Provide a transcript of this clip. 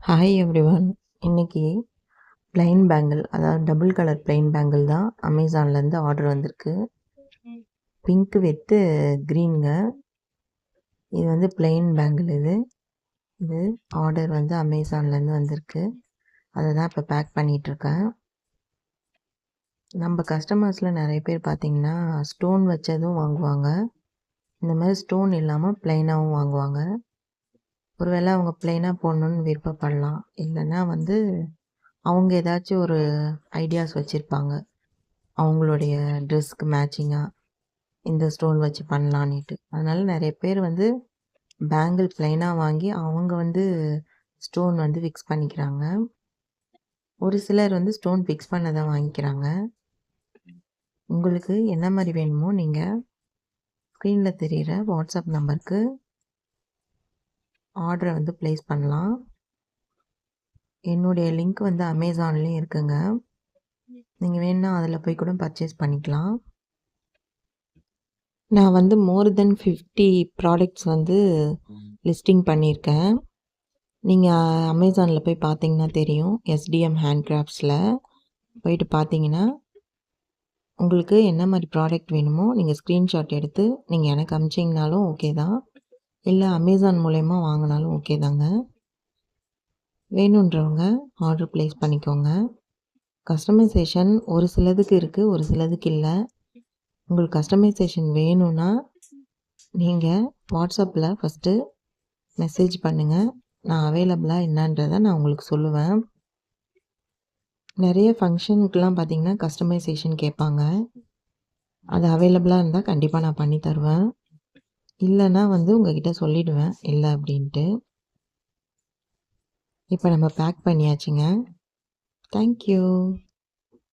Hi everyone. இன்னைக்கு plain bangle, அதாவது double colour plain bangle தான் அமேசான்லேருந்து ஆர்டர் வந்திருக்கு. பிங்க் வித்து க்ரீனுங்க. இது வந்து பிளைன் பேங்கிள். இது ஆர்டர் வந்து அமேசான்லேருந்து வந்திருக்கு. அதை தான் இப்போ பேக் பண்ணிகிட்ருக்கேன். நம்ம கஸ்டமர்ஸில் நிறைய பேர் பார்த்திங்கன்னா ஸ்டோன் வச்சதும் வாங்குவாங்க, இந்த மாதிரி ஸ்டோன் இல்லாமல் பிளைனாகவும் வாங்குவாங்க. ஒருவேளை அவங்க பிளைனாக போடணுன்னு விருப்பப்படலாம், இல்லைன்னா வந்து அவங்க ஏதாச்சும் ஒரு ஐடியாஸ் வச்சுருப்பாங்க, அவங்களுடைய ட்ரெஸ்க்கு மேட்சிங்காக இந்த ஸ்டோன் வச்சு பண்ணலான்ட்டு. அதனால் நிறைய பேர் வந்து பேங்கிள் ப்ளைனாக வாங்கி அவங்க வந்து ஸ்டோன் வந்து ஃபிக்ஸ் பண்ணிக்கிறாங்க. ஒரு சிலர் வந்து ஸ்டோன் ஃபிக்ஸ் பண்ண தான் வாங்கிக்கிறாங்க. உங்களுக்கு என்ன மாதிரி வேணுமோ நீங்கள் ஸ்க்ரீனில் தெரிகிற வாட்ஸ்அப் நம்பருக்கு ஆர்டரை வந்து ப்ளேஸ் பண்ணலாம். என்னுடைய லிங்க் வந்து அமேசான்லேயும் இருக்குங்க. நீங்கள் வேணுன்னா அதில் போய் கூட பர்ச்சேஸ் பண்ணிக்கலாம். நான் வந்து மோர் தென் 50 ப்ராடக்ட்ஸ் வந்து லிஸ்டிங் பண்ணியிருக்கேன். நீங்கள் அமேசானில் போய் பார்த்தீங்கன்னா தெரியும். எஸ்டிஎம் ஹேண்ட் கிராஃப்ட்ஸில் போயிட்டு பார்த்தீங்கன்னா உங்களுக்கு என்ன மாதிரி ப்ராடக்ட் வேணுமோ நீங்கள் ஸ்க்ரீன்ஷாட் எடுத்து நீங்கள் எனக்கு அனுப்பிச்சிங்கனாலும் ஓகே தான், இல்லை அமேசான் மூலயமா வாங்கினாலும் ஓகே தாங்க. வேணுன்றவங்க ஆர்டர் ப்ளேஸ் பண்ணிக்கோங்க. கஸ்டமைசேஷன் ஒரு சிலதுக்கு இருக்குது, ஒரு சிலதுக்கு இல்லை. உங்களுக்கு கஸ்டமைசேஷன் வேணும்னா நீங்கள் வாட்ஸ்அப்பில் ஃபஸ்ட்டு மெசேஜ் பண்ணுங்கள். நான் அவைலபிளாக என்னன்றதை நான் உங்களுக்கு சொல்லுவேன். நிறைய ஃபங்க்ஷனுக்கெலாம் பார்த்திங்கன்னா கஸ்டமைசேஷன் கேட்பாங்க. அது அவைலபிளாக இருந்தால் கண்டிப்பாக நான் பண்ணி தருவேன், இல்லைன்னா வந்து உங்கள்கிட்ட சொல்லிவிடுவேன் இல்லை அப்படின்ட்டு. இப்போ நம்ம பேக் பண்ணியாச்சுங்க. தேங்க்யூ.